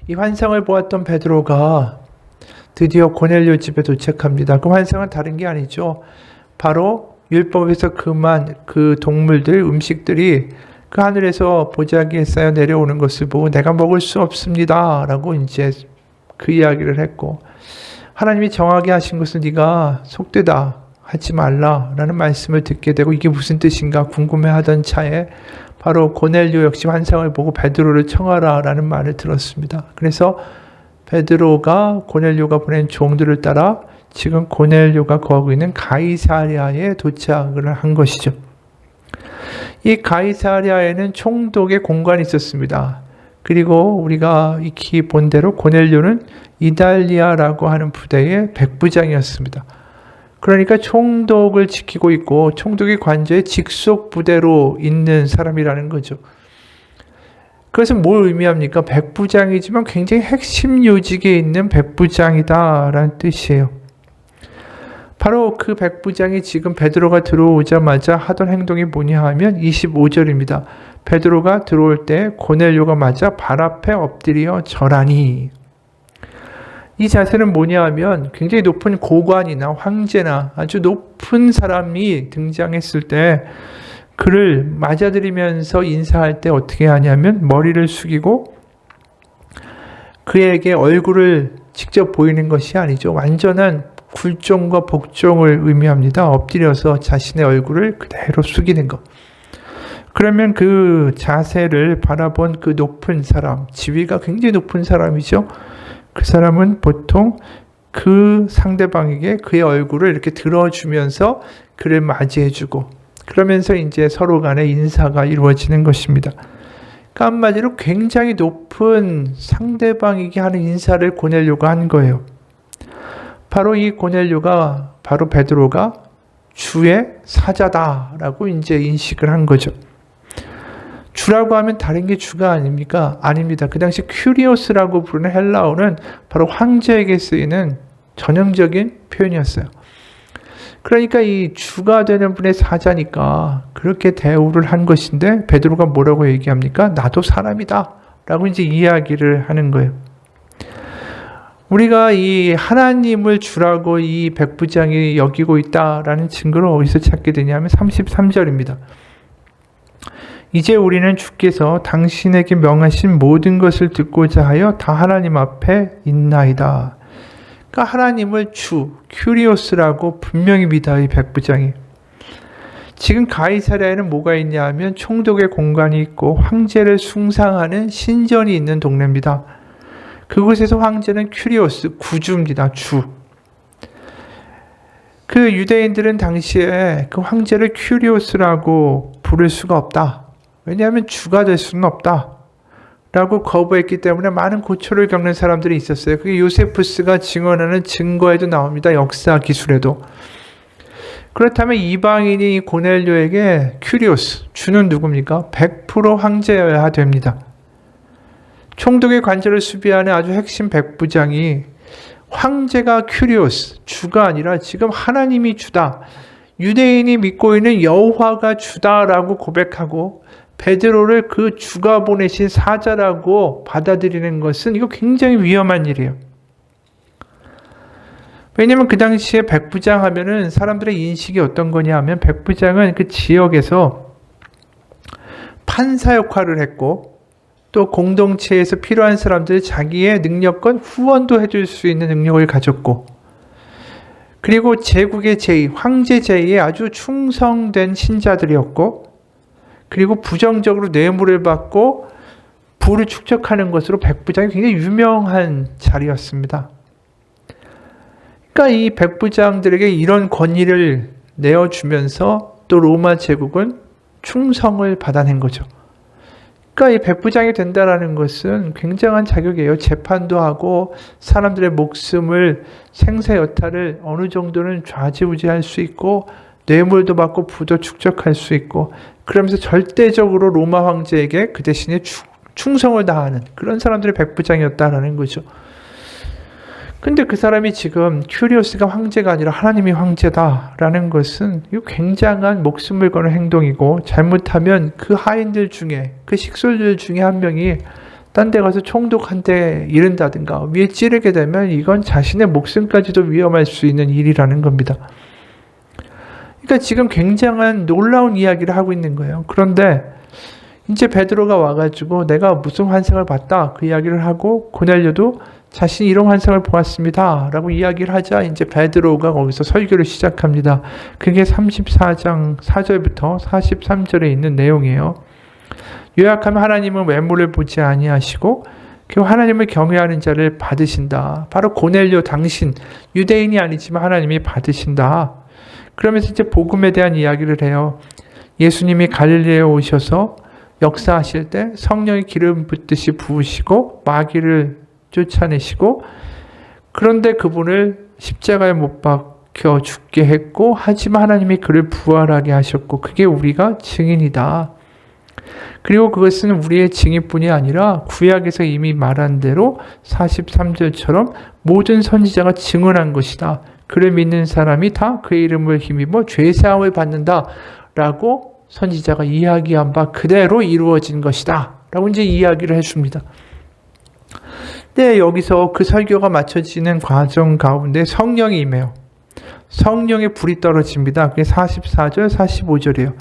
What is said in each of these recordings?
이 환상을 보았던 베드로가 드디어 고넬료 집에 도착합니다. 그 환상은 다른 게 아니죠. 바로 율법에서 금한 그 동물들, 음식들이 그 하늘에서 보자기에 쌓여 내려오는 것을 보고 내가 먹을 수 없습니다 라고 이제 그 이야기를 했고, 하나님이 정하게 하신 것은 네가 속되다 하지 말라 라는 말씀을 듣게 되고, 이게 무슨 뜻인가 궁금해하던 차에 바로 고넬료 역시 환상을 보고 베드로를 청하라 라는 말을 들었습니다. 그래서 베드로가 고넬료가 보낸 종들을 따라 지금 고넬료가 거하고 있는 가이사랴에 도착을 한 것이죠. 이 가이사랴에는 총독의 공관이 있었습니다. 그리고 우리가 익히 본 대로 고넬료는 이달리아라고 하는 부대의 백부장이었습니다. 그러니까 총독을 지키고 있고 총독의 관저에 직속 부대로 있는 사람이라는 거죠. 그것은 뭘 의미합니까? 백부장이지만 굉장히 핵심 요직에 있는 백부장이다라는 뜻이에요. 바로 그 백부장이 지금 베드로가 들어오자마자 하던 행동이 뭐냐 하면 25절입니다. 베드로가 들어올 때 고넬료가 맞아 발 앞에 엎드려 절하니. 이 자세는 뭐냐 하면 굉장히 높은 고관이나 황제나 아주 높은 사람이 등장했을 때 그를 맞아들이면서 인사할 때 어떻게 하냐면 머리를 숙이고 그에게 얼굴을 직접 보이는 것이 아니죠. 완전한 굴종과 복종을 의미합니다. 엎드려서 자신의 얼굴을 그대로 숙이는 것. 그러면 그 자세를 바라본 그 높은 사람, 지위가 굉장히 높은 사람이죠. 그 사람은 보통 그 상대방에게 그의 얼굴을 이렇게 들어주면서 그를 맞이해주고, 그러면서 이제 서로 간의 인사가 이루어지는 것입니다. 그러니까 한마디로 굉장히 높은 상대방에게 하는 인사를 고넬료가 한 거예요. 바로 이 고넬료가, 바로 베드로가 주의 사자다라고 이제 인식을 한 거죠. 주라고 하면 다른 게 주가 아닙니까? 아닙니다. 그 당시 큐리오스라고 부르는 헬라어는 바로 황제에게 쓰이는 전형적인 표현이었어요. 그러니까 이 주가 되는 분의 사자니까 그렇게 대우를 한 것인데 베드로가 뭐라고 얘기합니까? 나도 사람이다 라고 이제 이야기를 하는 거예요. 우리가 이 하나님을 주라고 이 백부장이 여기고 있다라는 증거를 어디서 찾게 되냐면 33절입니다. 이제 우리는 주께서 당신에게 명하신 모든 것을 듣고자 하여 다 하나님 앞에 있나이다. 그러니까 하나님을 주, 큐리오스라고 분명히 믿어요, 이 백부장이. 지금 가이사랴에는 뭐가 있냐 하면 총독의 공간이 있고 황제를 숭상하는 신전이 있는 동네입니다. 그곳에서 황제는 큐리오스, 구주입니다. 주. 그 유대인들은 당시에 그 황제를 큐리오스라고 부를 수가 없다. 왜냐하면 주가 될 수는 없다 라고 거부했기 때문에 많은 고초를 겪는 사람들이 있었어요. 그게 요세푸스가 증언하는 증거에도 나옵니다. 역사 기술에도. 그렇다면 이방인이 고넬료에게 큐리오스, 주는 누굽니까? 100% 황제여야 됩니다. 총독의 관절을 수비하는 아주 핵심 백부장이 황제가 큐리오스, 주가 아니라 지금 하나님이 주다, 유대인이 믿고 있는 여호와가 주다라고 고백하고 베드로를 그 주가 보내신 사자라고 받아들이는 것은 이거 굉장히 위험한 일이에요. 왜냐하면 그 당시에 백부장 하면은 사람들의 인식이 어떤 거냐 하면 백부장은 그 지역에서 판사 역할을 했고 또 공동체에서 필요한 사람들 자기의 능력껏 후원도 해줄 수 있는 능력을 가졌고, 그리고 제국의 제의, 황제 제의에 아주 충성된 신자들이었고, 그리고 부정적으로 뇌물을 받고 부를 축적하는 것으로 백부장이 굉장히 유명한 자리였습니다. 그러니까 이 백부장들에게 이런 권위를 내어주면서 또 로마 제국은 충성을 받아낸 거죠. 그러니까 이 백부장이 된다라는 것은 굉장한 자격이에요. 재판도 하고 사람들의 목숨을, 생사 여타를 어느 정도는 좌지우지할 수 있고 뇌물도 받고 부도 축적할 수 있고, 그러면서 절대적으로 로마 황제에게 그 대신에 충성을 다하는 그런 사람들의 백부장이었다라는 거죠. 근데 그 사람이 지금 큐리오스가 황제가 아니라 하나님이 황제다라는 것은 이거 굉장한 목숨을 거는 행동이고, 잘못하면 그 하인들 중에, 그 식솔들 중에 한 명이 딴 데 가서 총독 한 대 잃은다든가 위에 찌르게 되면 이건 자신의 목숨까지도 위험할 수 있는 일이라는 겁니다. 그러니까 지금 굉장한 놀라운 이야기를 하고 있는 거예요. 그런데 이제 베드로가 와가지고 내가 무슨 환상을 봤다 그 이야기를 하고 고넬료도 자신이 이런 환상을 보았습니다 라고 이야기를 하자 이제 베드로가 거기서 설교를 시작합니다. 그게 34장 4절부터 43절에 있는 내용이에요. 요약하면 하나님은 외모를 보지 아니하시고 그리고 하나님을 경외하는 자를 받으신다. 바로 고넬료 당신 유대인이 아니지만 하나님이 받으신다. 그러면서 이제 복음에 대한 이야기를 해요. 예수님이 갈릴리에 오셔서 역사하실 때 성령이 기름 붓듯이 부으시고 마귀를 쫓아내시고 그런데 그분을 십자가에 못 박혀 죽게 했고 하지만 하나님이 그를 부활하게 하셨고 그게 우리가 증인이다. 그리고 그것은 우리의 증인뿐이 아니라 구약에서 이미 말한 대로 43절처럼 모든 선지자가 증언한 것이다. 그를 믿는 사람이 다 그의 이름을 힘입어 죄사함을 받는다 라고 선지자가 이야기한 바 그대로 이루어진 것이다 라고 이제 이야기를 해줍니다. 네, 여기서 그 설교가 마쳐지는 과정 가운데 성령이 임해요. 성령의 불이 떨어집니다. 그게 44절 45절이에요.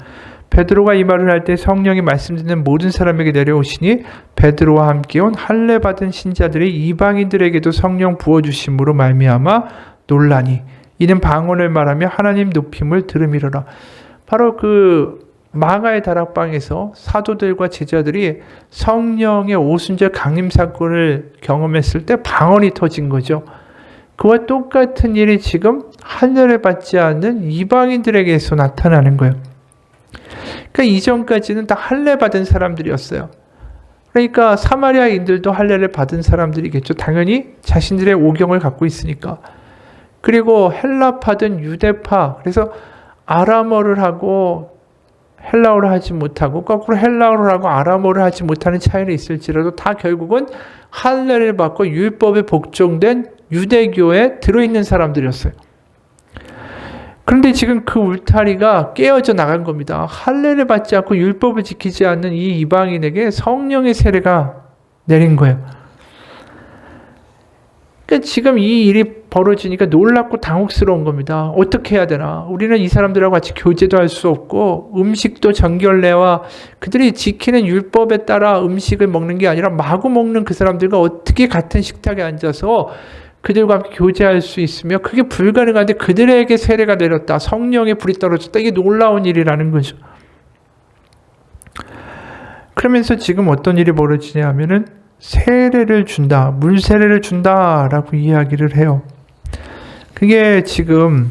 베드로가 이 말을 할 때 성령이 말씀 듣는 모든 사람에게 내려오시니 베드로와 함께 온 할례 받은 신자들이 이방인들에게도 성령 부어주심으로 말미암아 놀라니 이는 방언을 말하며 하나님 높임을 들음이로라. 바로 그 마가의 다락방에서 사도들과 제자들이 성령의 오순절 강림 사건을 경험했을 때 방언이 터진 거죠. 그와 똑같은 일이 지금 할례를 받지 않는 이방인들에게서 나타나는 거예요. 그러니까 이전까지는 다 할례 받은 사람들이었어요. 그러니까 사마리아인들도 할례를 받은 사람들이겠죠. 당연히 자신들의 오경을 갖고 있으니까. 그리고 헬라파든 유대파, 그래서 아람어를 하고 헬라어를 하지 못하고 거꾸로 헬라어를 하고 아람어를 하지 못하는 차이는 있을지라도 다 결국은 할례를 받고 율법에 복종된 유대교에 들어있는 사람들이었어요. 그런데 지금 그 울타리가 깨어져 나간 겁니다. 할례를 받지 않고 율법을 지키지 않는 이 이방인에게 성령의 세례가 내린 거예요. 그러니까 지금 이 일이 벌어지니까 놀랍고 당혹스러운 겁니다. 어떻게 해야 되나? 우리는 이 사람들하고 같이 교제도 할 수 없고 음식도 정결례와 그들이 지키는 율법에 따라 음식을 먹는 게 아니라 마구 먹는 그 사람들과 어떻게 같은 식탁에 앉아서 그들과 함께 교제할 수 있으며 그게 불가능한데 그들에게 세례가 내렸다. 성령의 불이 떨어졌다. 이게 놀라운 일이라는 거죠. 그러면서 지금 어떤 일이 벌어지냐 하면은 세례를 준다. 물 세례를 준다라고 이야기를 해요. 그게 지금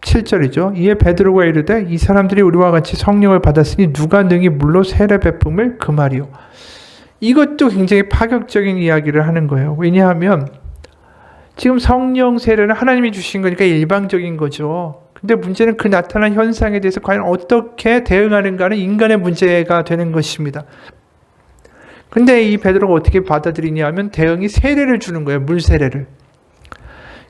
47절이죠. 이에 베드로가 이르되 이 사람들이 우리와 같이 성령을 받았으니 누가 능히 물로 세례 베품을 금하리요. 이것도 굉장히 파격적인 이야기를 하는 거예요. 왜냐하면 지금 성령 세례는 하나님이 주신 거니까 일방적인 거죠. 근데 문제는 그 나타난 현상에 대해서 과연 어떻게 대응하는가는 인간의 문제가 되는 것입니다. 근데 이 베드로가 어떻게 받아들이냐 하면 대응이 세례를 주는 거예요. 물 세례를.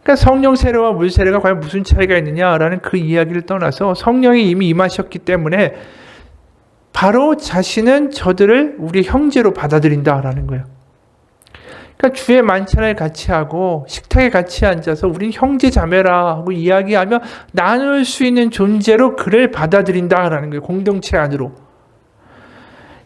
그러니까 성령 세례와 물 세례가 과연 무슨 차이가 있느냐라는 그 이야기를 떠나서 성령이 이미 임하셨기 때문에 바로 자신은 저들을 우리 형제로 받아들인다라는 거예요. 그러니까 주의 만찬을 같이 하고 식탁에 같이 앉아서 우린 형제 자매라 하고 이야기하며 나눌 수 있는 존재로 그를 받아들인다라는 거예요. 공동체 안으로.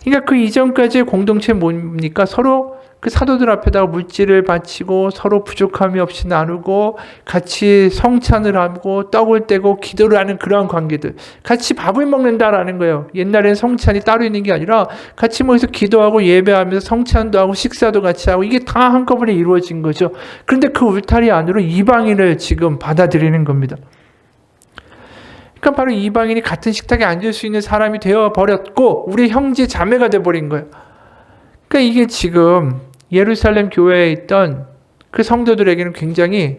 그러니까 그 이전까지의 공동체 뭡니까? 서로 그 사도들 앞에다가 물질을 바치고 서로 부족함이 없이 나누고 같이 성찬을 하고 떡을 떼고 기도를 하는 그러한 관계들. 같이 밥을 먹는다라는 거예요. 옛날에는 성찬이 따로 있는 게 아니라 같이 모여서 기도하고 예배하면서 성찬도 하고 식사도 같이 하고 이게 다 한꺼번에 이루어진 거죠. 그런데 그 울타리 안으로 이방인을 지금 받아들이는 겁니다. 그러니까 바로 이방인이 같은 식탁에 앉을 수 있는 사람이 되어버렸고 우리 형제 자매가 되어버린 거예요. 그러니까 이게 지금 예루살렘 교회에 있던 그 성도들에게는 굉장히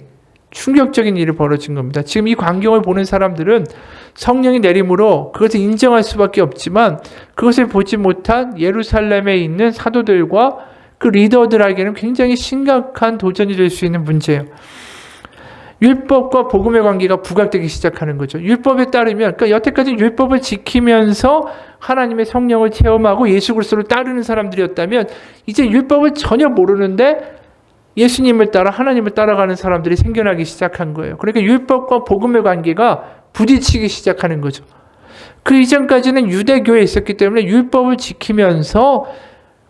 충격적인 일이 벌어진 겁니다. 지금 이 광경을 보는 사람들은 성령이 내림으로 그것을 인정할 수밖에 없지만 그것을 보지 못한 예루살렘에 있는 사도들과 그 리더들에게는 굉장히 심각한 도전이 될 수 있는 문제예요. 율법과 복음의 관계가 부각되기 시작하는 거죠. 율법에 따르면, 그러니까 여태까지 율법을 지키면서 하나님의 성령을 체험하고 예수 그리스도를 따르는 사람들이었다면 이제 율법을 전혀 모르는데 예수님을 따라 하나님을 따라가는 사람들이 생겨나기 시작한 거예요. 그러니까 율법과 복음의 관계가 부딪히기 시작하는 거죠. 그 이전까지는 유대교에 있었기 때문에 율법을 지키면서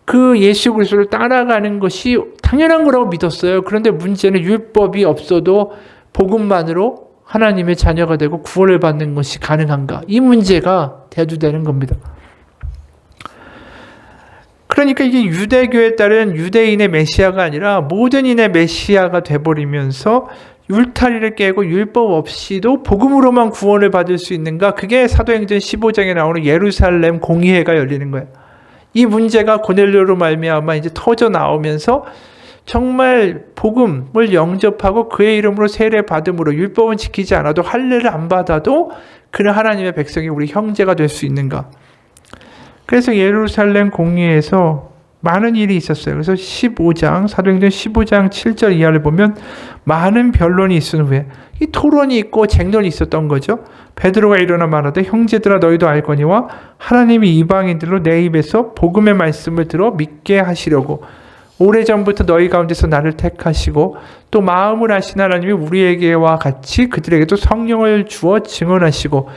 그 예수 그리스도를 따라가는 것이 당연한 거라고 믿었어요. 그런데 문제는 율법이 없어도 복음만으로 하나님의 자녀가 되고 구원을 받는 것이 가능한가? 이 문제가 대두되는 겁니다. 그러니까 이게 유대교에 따른 유대인의 메시아가 아니라 모든 인의 메시아가 돼버리면서 울타리를 깨고 율법 없이도 복음으로만 구원을 받을 수 있는가? 그게 사도행전 15장에 나오는 예루살렘 공의회가 열리는 거예요. 이 문제가 고넬료로 말미암아 이제 터져 나오면서 정말 복음을 영접하고 그의 이름으로 세례 받음으로 율법은 지키지 않아도 할례를 안 받아도 그는 하나님의 백성이 우리 형제가 될 수 있는가? 그래서 예루살렘 공의회에서 많은 일이 있었어요. 그래서 15장, 사도행전 15장 7절 이하를 보면 많은 변론이 있은 후에 이 토론이 있고 쟁론이 있었던 거죠. 베드로가 일어나 말하되 형제들아 너희도 알거니와 하나님이 이방인들로 내 입에서 복음의 말씀을 들어 믿게 하시려고 오래전부터 너희 가운데서 나를 택하시고 또 마음을 아신 하나님이 우리에게와 같이 그들에게도 성령을 주어 증언하시고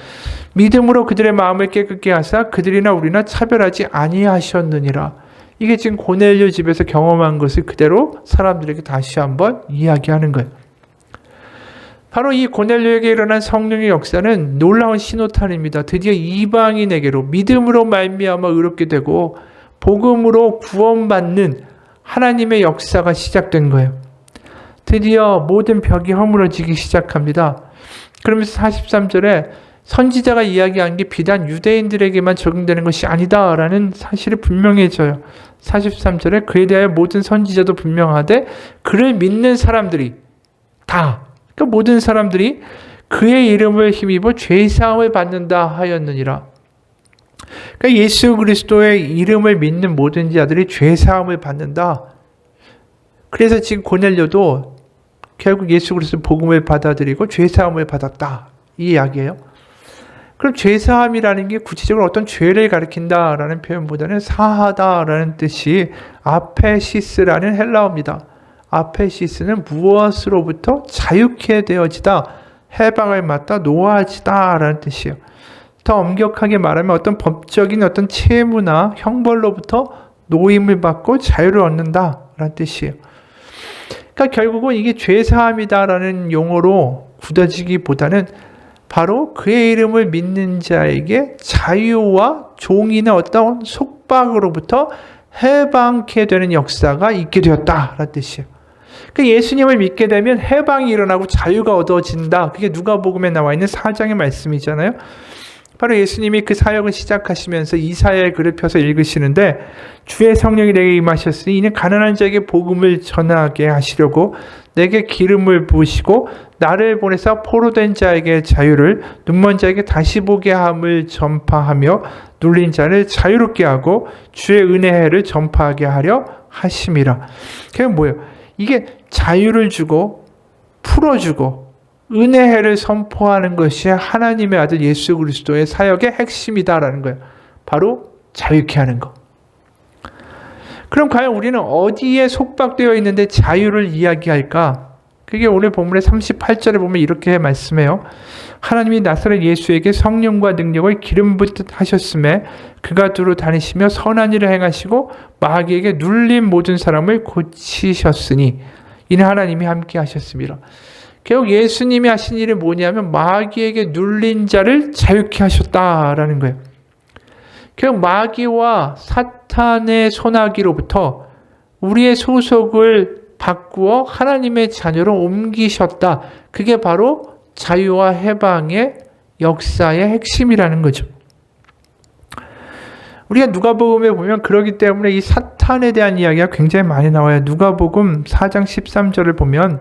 믿음으로 그들의 마음을 깨끗게 하사 그들이나 우리나 차별하지 아니하셨느니라. 이게 지금 고넬료 집에서 경험한 것을 그대로 사람들에게 다시 한번 이야기하는 거예요. 바로 이 고넬료에게 일어난 성령의 역사는 놀라운 신호탄입니다. 드디어 이방인에게로 믿음으로 말미암아 의롭게 되고 복음으로 구원받는 하나님의 역사가 시작된 거예요. 드디어 모든 벽이 허물어지기 시작합니다. 그러면서 43절에 선지자가 이야기한 게 비단 유대인들에게만 적용되는 것이 아니다라는 사실이 분명해져요. 43절에 그에 대하여 모든 선지자도 분명하되 그를 믿는 사람들이 다, 그러니까 모든 사람들이 그의 이름을 힘입어 죄사함을 받는다 하였느니라. 그러니까 예수 그리스도의 이름을 믿는 모든 자들이 죄사함을 받는다. 그래서 지금 고넬료도 결국 예수 그리스도 복음을 받아들이고 죄사함을 받았다. 이 이야기예요. 그럼 죄사함이라는 게 구체적으로 어떤 죄를 가리킨다라는 표현보다는 사하다라는 뜻이 아페시스라는 헬라어입니다. 아페시스는 무엇으로부터 자유케 되어지다, 해방을 맡다, 노아지다라는 뜻이에요. 더 엄격하게 말하면 어떤 법적인 어떤 채무나 형벌로부터 노임을 받고 자유를 얻는다라는 뜻이에요. 그러니까 결국은 이게 죄사함이다라는 용어로 굳어지기보다는 바로 그의 이름을 믿는 자에게 자유와 종이나 어떤 속박으로부터 해방케 되는 역사가 있게 되었다라는 뜻이에요. 그러니까 예수님을 믿게 되면 해방이 일어나고 자유가 얻어진다. 그게 누가복음에 나와 있는 4장의 말씀이잖아요. 바로 예수님이 그 사역을 시작하시면서 이사야의 글을 펴서 읽으시는데 주의 성령이 내게 임하셨으니 이는 가난한 자에게 복음을 전하게 하시려고 내게 기름을 부으시고 나를 보내사 포로된 자에게 자유를 눈먼 자에게 다시 보게 함을 전파하며 눌린 자를 자유롭게 하고 주의 은혜를 전파하게 하려 하심이라. 그게 뭐예요? 이게 자유를 주고 풀어주고 은혜를 선포하는 것이 하나님의 아들 예수 그리스도의 사역의 핵심이다라는 거예요. 바로 자유케 하는 것. 그럼 과연 우리는 어디에 속박되어 있는데 자유를 이야기할까? 그게 오늘 본문의 38절에 보면 이렇게 말씀해요. 하나님이 나사렛 예수에게 성령과 능력을 기름 붓듯 하셨음에 그가 두루 다니시며 선한 일을 행하시고 마귀에게 눌린 모든 사람을 고치셨으니 이는 하나님이 함께 하셨습니다. 결국 예수님이 하신 일이 뭐냐면 마귀에게 눌린 자를 자유케 하셨다라는 거예요. 결국 마귀와 사탄의 손아귀로부터 우리의 소속을 바꾸어 하나님의 자녀로 옮기셨다. 그게 바로 자유와 해방의 역사의 핵심이라는 거죠. 우리가 누가복음에 보면 그러기 때문에 이 사탄에 대한 이야기가 굉장히 많이 나와요. 누가복음 4장 13절을 보면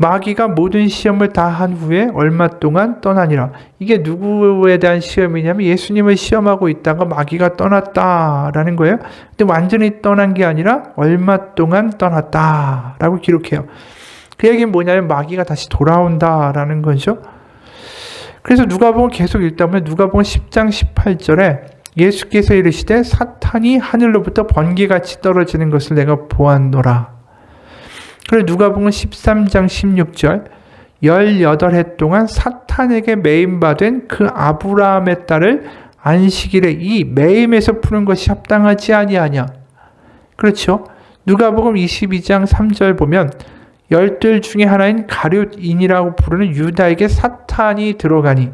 마귀가 모든 시험을 다 한 후에 얼마 동안 떠나니라. 이게 누구에 대한 시험이냐면 예수님을 시험하고 있다가 마귀가 떠났다라는 거예요. 근데 완전히 떠난 게 아니라 얼마 동안 떠났다라고 기록해요. 그 얘기는 뭐냐면 마귀가 다시 돌아온다라는 거죠. 그래서 누가복음 계속 읽다 보면 누가복음 10장 18절에 예수께서 이르시되 사탄이 하늘로부터 번개같이 떨어지는 것을 내가 보았노라. 그리고 누가복음 13장 16절 18해 동안 사탄에게 매임받은 그 아브라함의 딸을 안식일에 이 매임에서 푸는 것이 합당하지 아니하냐. 그렇죠. 누가복음 22장 3절 보면 열둘 중에 하나인 가룟인이라고 부르는 유다에게 사탄이 들어가니.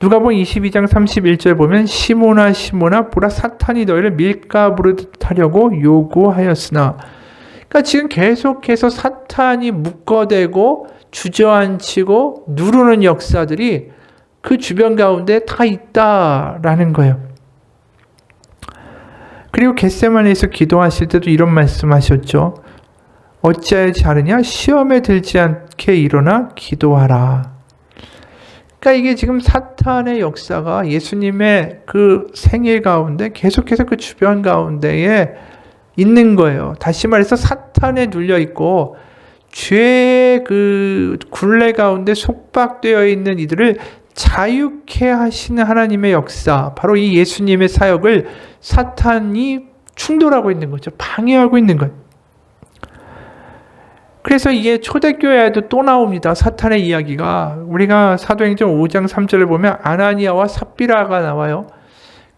누가복음 22장 31절 보면 시몬아 시몬아 보라 사탄이 너희를 밀가 부르듯 하려고 요구하였으나. 그러니까 지금 계속해서 사탄이 묶어대고 주저앉히고 누르는 역사들이 그 주변 가운데 다 있다라는 거예요. 그리고 겟세마네에서 기도하실 때도 이런 말씀하셨죠. 어찌하여 자느냐? 시험에 들지 않게 일어나 기도하라. 그러니까 이게 지금 사탄의 역사가 예수님의 그 생애 가운데 계속해서 그 주변 가운데에 있는 거예요. 다시 말해서 사탄에 눌려 있고 죄의 그 굴레 가운데 속박되어 있는 이들을 자유케 하시는 하나님의 역사, 바로 이 예수님의 사역을 사탄이 충돌하고 있는 거죠. 방해하고 있는 거예요. 그래서 이게 초대교회에도 또 나옵니다. 사탄의 이야기가. 우리가 사도행전 5장 3절을 보면 아나니아와 삽비라가 나와요.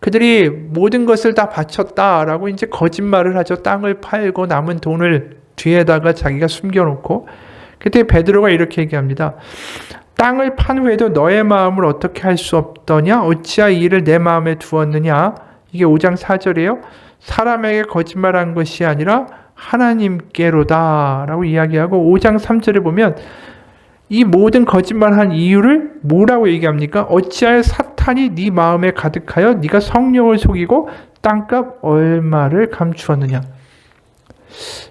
그들이 모든 것을 다 바쳤다라고 이제 거짓말을 하죠. 땅을 팔고 남은 돈을 뒤에다가 자기가 숨겨놓고. 그때 베드로가 이렇게 얘기합니다. 땅을 판 후에도 너의 마음을 어떻게 할 수 없더냐? 어찌하여 이 일을 내 마음에 두었느냐? 이게 5장 4절이에요. 사람에게 거짓말한 것이 아니라 하나님께로다 라고 이야기하고 5장 3절에 보면 이 모든 거짓말한 이유를 뭐라고 얘기합니까? 어찌하여 사탄이 네 마음에 가득하여 네가 성령을 속이고 땅값 얼마를 감추었느냐.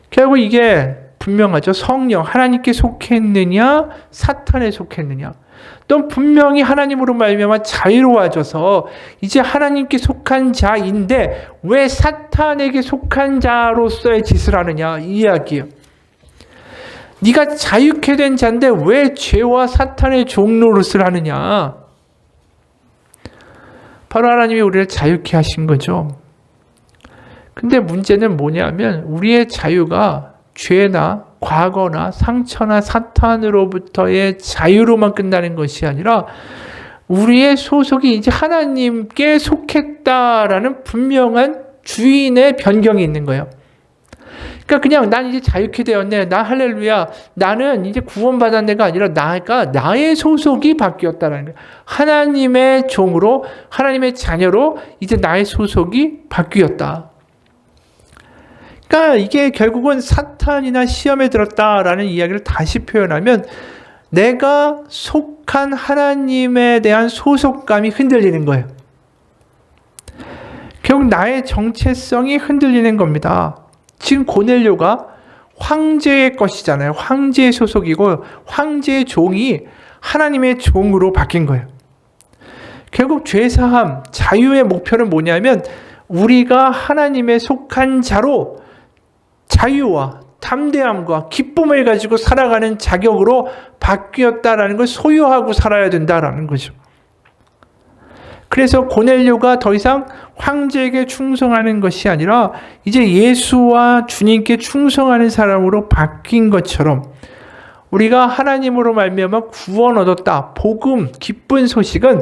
결국 이게 분명하죠. 성령, 하나님께 속했느냐 사탄에 속했느냐. 또 분명히 하나님으로 말미암아 자유로워져서 이제 하나님께 속한 자인데 왜 사탄에게 속한 자로서의 짓을 하느냐 이 이야기예요. 네가 자유케 된 자인데 왜 죄와 사탄의 종노릇을 하느냐. 바로 하나님이 우리를 자유케 하신 거죠. 근데 문제는 뭐냐면 우리의 자유가 죄나 과거나 상처나 사탄으로부터의 자유로만 끝나는 것이 아니라 우리의 소속이 이제 하나님께 속했다라는 분명한 주인의 변경이 있는 거예요. 그러니까 그냥 난 이제 자유케 되었네. 나 할렐루야. 나는 이제 구원받았네가 아니라 나의 소속이 바뀌었다라는 거예요. 하나님의 종으로 하나님의 자녀로 이제 나의 소속이 바뀌었다. 그러니까 이게 결국은 사탄이나 시험에 들었다라는 이야기를 다시 표현하면 내가 속한 하나님에 대한 소속감이 흔들리는 거예요. 결국 나의 정체성이 흔들리는 겁니다. 지금 고넬료가 황제의 것이잖아요. 황제의 소속이고 황제의 종이 하나님의 종으로 바뀐 거예요. 결국 죄사함, 자유의 목표는 뭐냐면 우리가 하나님의 속한 자로 자유와 담대함과 기쁨을 가지고 살아가는 자격으로 바뀌었다라는 걸 소유하고 살아야 된다라는 거죠. 그래서 고넬료가 더 이상 황제에게 충성하는 것이 아니라 이제 예수와 주님께 충성하는 사람으로 바뀐 것처럼 우리가 하나님으로 말미암아 구원 얻었다. 복음, 기쁜 소식은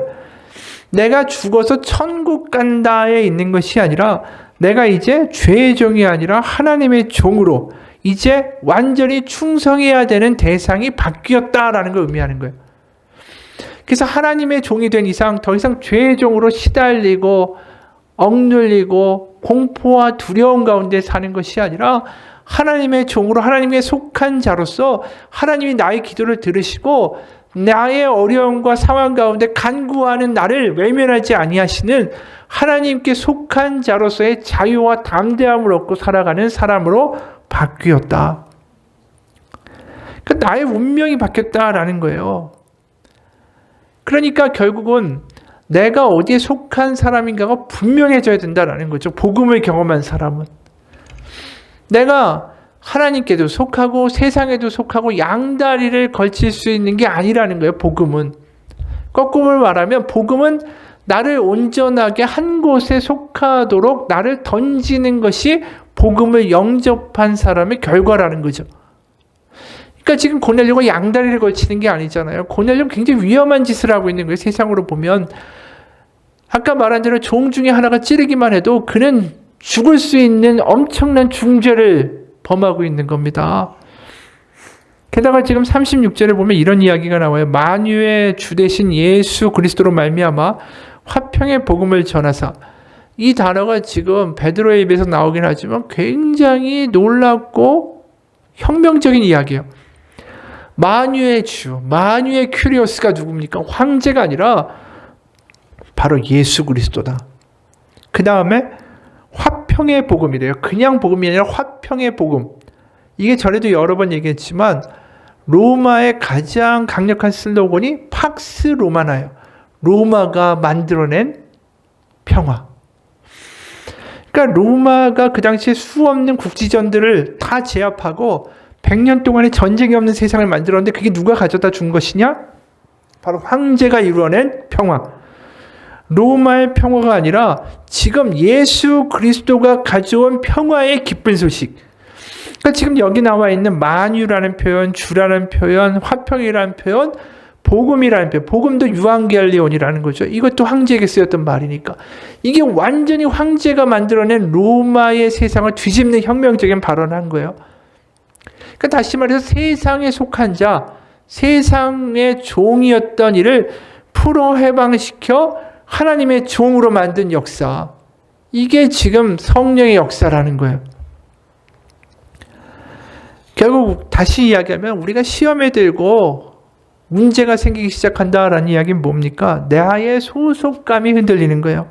내가 죽어서 천국 간다에 있는 것이 아니라 내가 이제 죄의 종이 아니라 하나님의 종으로 이제 완전히 충성해야 되는 대상이 바뀌었다라는 걸 의미하는 거예요. 그래서 하나님의 종이 된 이상 더 이상 죄의 종으로 시달리고 억눌리고 공포와 두려움 가운데 사는 것이 아니라 하나님의 종으로 하나님께 속한 자로서 하나님이 나의 기도를 들으시고 나의 어려움과 상황 가운데 간구하는 나를 외면하지 아니하시는 하나님께 속한 자로서의 자유와 담대함을 얻고 살아가는 사람으로 바뀌었다. 그러니까 나의 운명이 바뀌었다라는 거예요. 그러니까 결국은 내가 어디에 속한 사람인가가 분명해져야 된다라는 거죠. 복음을 경험한 사람은. 내가 하나님께도 속하고 세상에도 속하고 양다리를 걸칠 수 있는 게 아니라는 거예요. 복음은. 거꾸로 말하면 복음은 나를 온전하게 한 곳에 속하도록 나를 던지는 것이 복음을 영접한 사람의 결과라는 거죠. 그러니까 지금 고넬료가 양다리를 걸치는 게 아니잖아요. 고넬료는 굉장히 위험한 짓을 하고 있는 거예요. 세상으로 보면. 아까 말한 대로 종 중에 하나가 찌르기만 해도 그는 죽을 수 있는 엄청난 중죄를 범하고 있는 겁니다. 게다가 지금 36절에 보면 이런 이야기가 나와요. 만유의 주 되신 예수 그리스도로 말미암아 화평의 복음을 전하사. 이 단어가 지금 베드로의 입에서 나오긴 하지만 굉장히 놀랍고 혁명적인 이야기예요. 만유의 주, 만유의 큐리오스가 누굽니까? 황제가 아니라 바로 예수 그리스도다. 그 다음에 화평의 복음이래요. 그냥 복음이 아니라 화평의 복음. 이게 전에도 여러 번 얘기했지만 로마의 가장 강력한 슬로건이 팍스 로마나예요. 로마가 만들어낸 평화. 그러니까 로마가 그 당시에 수없는 국지전들을 다 제압하고 100년 동안의 전쟁이 없는 세상을 만들었는데 그게 누가 가져다 준 것이냐? 바로 황제가 이루어낸 평화. 로마의 평화가 아니라 지금 예수 그리스도가 가져온 평화의 기쁜 소식. 그러니까 지금 여기 나와 있는 만유라는 표현, 주라는 표현, 화평이라는 표현, 복음이라는 표현, 복음도 유앙겔리온이라는 거죠. 이것도 황제에게 쓰였던 말이니까. 이게 완전히 황제가 만들어낸 로마의 세상을 뒤집는 혁명적인 발언을 한 거예요. 그러니까 다시 말해서 세상에 속한 자, 세상의 종이었던 이를 풀어 해방시켜 하나님의 종으로 만든 역사. 이게 지금 성령의 역사라는 거예요. 결국 다시 이야기하면 우리가 시험에 들고 문제가 생기기 시작한다라는 이야기는 뭡니까? 나의 소속감이 흔들리는 거예요.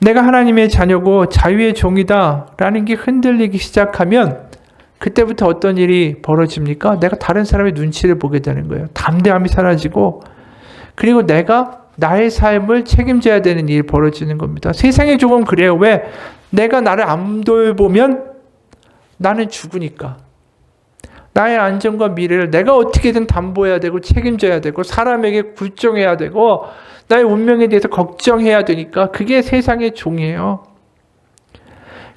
내가 하나님의 자녀고 자유의 종이다라는 게 흔들리기 시작하면 그때부터 어떤 일이 벌어집니까? 내가 다른 사람의 눈치를 보게 되는 거예요. 담대함이 사라지고 그리고 내가 나의 삶을 책임져야 되는 일이 벌어지는 겁니다. 세상에 조금 그래요. 왜? 내가 나를 안 돌보면 나는 죽으니까. 나의 안전과 미래를 내가 어떻게든 담보해야 되고 책임져야 되고 사람에게 굴종해야 되고 나의 운명에 대해서 걱정해야 되니까 그게 세상의 종이에요.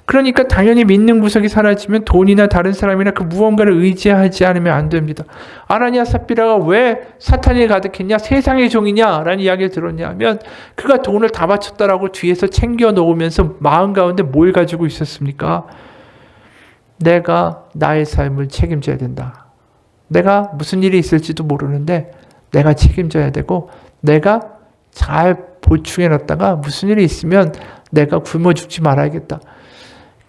그러니까 당연히 믿는 구석이 사라지면 돈이나 다른 사람이나 그 무언가를 의지하지 않으면 안 됩니다. 아나니아 삽비라가 왜 사탄이 가득했냐? 세상의 종이냐? 라는 이야기를 들었냐 하면 그가 돈을 다 바쳤다라고 뒤에서 챙겨 놓으면서 마음 가운데 뭘 가지고 있었습니까? 내가 나의 삶을 책임져야 된다. 내가 무슨 일이 있을지도 모르는데 내가 책임져야 되고 내가 잘 보충해 놨다가 무슨 일이 있으면 내가 굶어 죽지 말아야겠다.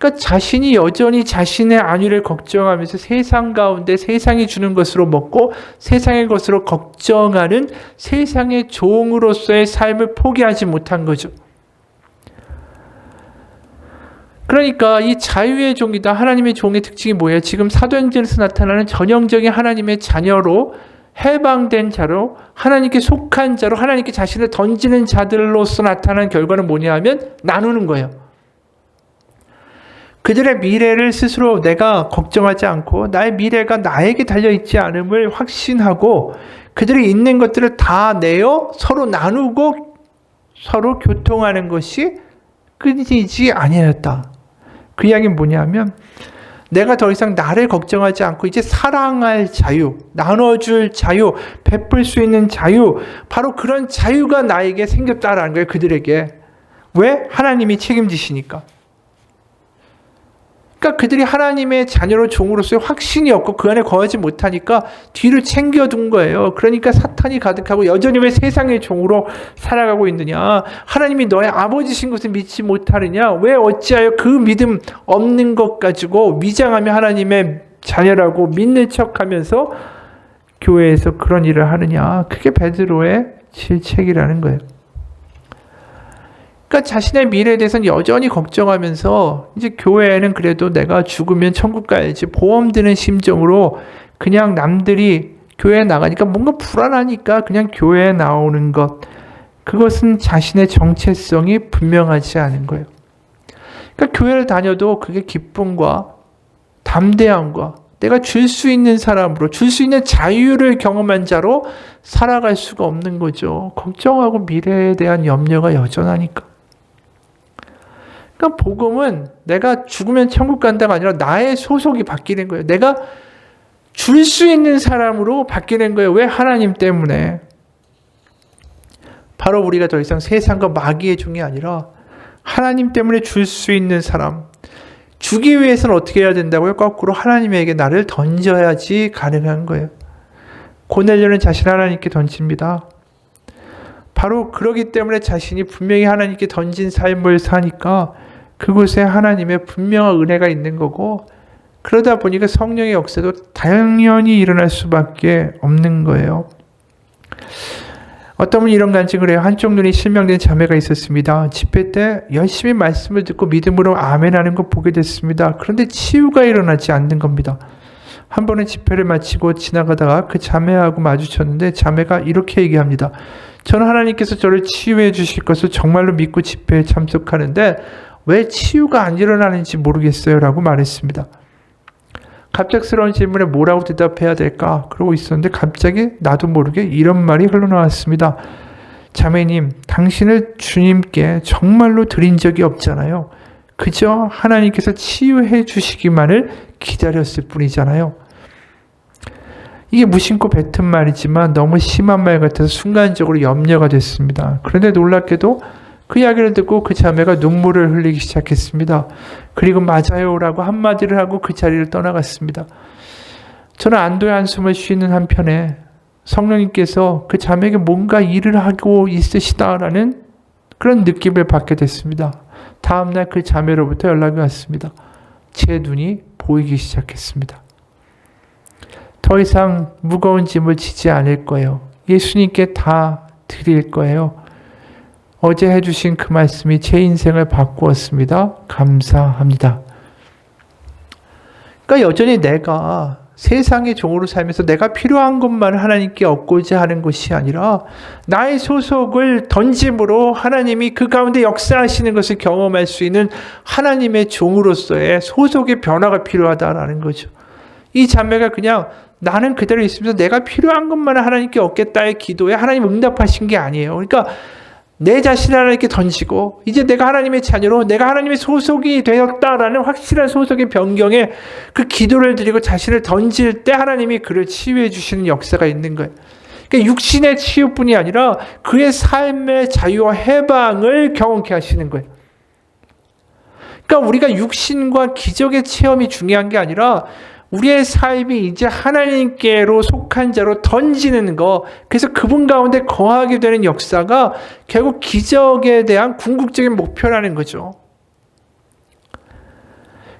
그러니까 자신이 여전히 자신의 안위를 걱정하면서 세상 가운데 세상이 주는 것으로 먹고 세상의 것으로 걱정하는 세상의 종으로서의 삶을 포기하지 못한 거죠. 그러니까 이 자유의 종이다. 하나님의 종의 특징이 뭐예요? 지금 사도행전에서 나타나는 전형적인 하나님의 자녀로 해방된 자로 하나님께 속한 자로 하나님께 자신을 던지는 자들로서 나타나는 결과는 뭐냐 하면 나누는 거예요. 그들의 미래를 스스로 내가 걱정하지 않고 나의 미래가 나에게 달려있지 않음을 확신하고 그들이 있는 것들을 다 내어 서로 나누고 서로 교통하는 것이 끊이지 아니하였다. 그 이야기는 뭐냐면 내가 더 이상 나를 걱정하지 않고 이제 사랑할 자유, 나눠줄 자유, 베풀 수 있는 자유, 바로 그런 자유가 나에게 생겼다라는 거예요. 그들에게. 왜? 하나님이 책임지시니까. 그러니까 그들이 하나님의 자녀로 종으로서의 확신이 없고 그 안에 거하지 못하니까 뒤를 챙겨둔 거예요. 그러니까 사탄이 가득하고 여전히 왜 세상의 종으로 살아가고 있느냐. 하나님이 너의 아버지신 것을 믿지 못하느냐. 왜 어찌하여 그 믿음 없는 것 가지고 위장하며 하나님의 자녀라고 믿는 척하면서 교회에서 그런 일을 하느냐. 그게 베드로의 질책이라는 거예요. 그러니까 자신의 미래에 대해서는 여전히 걱정하면서 이제 교회에는 그래도 내가 죽으면 천국 가야지 보험 드는 심정으로 그냥 남들이 교회에 나가니까 뭔가 불안하니까 그냥 교회에 나오는 것. 그것은 자신의 정체성이 분명하지 않은 거예요. 그러니까 교회를 다녀도 그게 기쁨과 담대함과 내가 줄 수 있는 사람으로, 줄 수 있는 자유를 경험한 자로 살아갈 수가 없는 거죠. 걱정하고 미래에 대한 염려가 여전하니까. 그러니까 복음은 내가 죽으면 천국 간다가 아니라 나의 소속이 바뀌는 거예요. 내가 줄 수 있는 사람으로 바뀌는 거예요. 왜? 하나님 때문에. 바로 우리가 더 이상 세상과 마귀의 종이 아니라 하나님 때문에 줄 수 있는 사람. 주기 위해서는 어떻게 해야 된다고요? 거꾸로 하나님에게 나를 던져야지 가능한 거예요. 고넬료는 자신을 하나님께 던집니다. 바로 그러기 때문에 자신이 분명히 하나님께 던진 삶을 사니까 그곳에 하나님의 분명한 은혜가 있는 거고, 그러다 보니까 성령의 역사도 당연히 일어날 수밖에 없는 거예요. 어떤 분이 이런 간증을 해요. 한쪽 눈이 실명된 자매가 있었습니다. 집회 때 열심히 말씀을 듣고 믿음으로 아멘하는 거 보게 됐습니다. 그런데 치유가 일어나지 않는 겁니다. 한 번은 집회를 마치고 지나가다가 그 자매하고 마주쳤는데 자매가 이렇게 얘기합니다. 저는 하나님께서 저를 치유해 주실 것을 정말로 믿고 집회에 참석하는데 왜 치유가 안 일어나는지 모르겠어요 라고 말했습니다. 갑작스러운 질문에 뭐라고 대답해야 될까 그러고 있었는데 갑자기 나도 모르게 이런 말이 흘러나왔습니다. 자매님, 당신을 주님께 정말로 드린 적이 없잖아요. 그저 하나님께서 치유해 주시기만을 기다렸을 뿐이잖아요. 이게 무심코 뱉은 말이지만 너무 심한 말 같아서 순간적으로 염려가 됐습니다. 그런데 놀랍게도 그 이야기를 듣고 그 자매가 눈물을 흘리기 시작했습니다. 그리고 맞아요 라고 한마디를 하고 그 자리를 떠나갔습니다. 저는 안도의 한숨을 쉬는 한편에 성령님께서 그 자매에게 뭔가 일을 하고 있으시다라는 그런 느낌을 받게 됐습니다. 다음날 그 자매로부터 연락이 왔습니다. 제 눈이 보이기 시작했습니다. 더 이상 무거운 짐을 지지 않을 거예요. 예수님께 다 드릴 거예요. 어제 해주신 그 말씀이 제 인생을 바꾸었습니다. 감사합니다. 그러니까 여전히 내가 세상의 종으로 살면서 내가 필요한 것만 하나님께 얻고자 하는 것이 아니라 나의 소속을 던짐으로 하나님이 그 가운데 역사하시는 것을 경험할 수 있는 하나님의 종으로서의 소속의 변화가 필요하다라는 거죠. 이 자매가 그냥 나는 그대로 있으면서 내가 필요한 것만 하나님께 얻겠다의 기도에 하나님 응답하신 게 아니에요. 그러니까 내 자신을 하나님께 던지고 이제 내가 하나님의 자녀로 내가 하나님의 소속이 되었다라는 확실한 소속의 변경에 그 기도를 드리고 자신을 던질 때 하나님이 그를 치유해 주시는 역사가 있는 거예요. 그러니까 육신의 치유뿐이 아니라 그의 삶의 자유와 해방을 경험케 하시는 거예요. 그러니까 우리가 육신과 기적의 체험이 중요한 게 아니라 우리의 삶이 이제 하나님께로 속한 자로 던지는 거, 그래서 그분 가운데 거하게 되는 역사가 결국 기적에 대한 궁극적인 목표라는 거죠.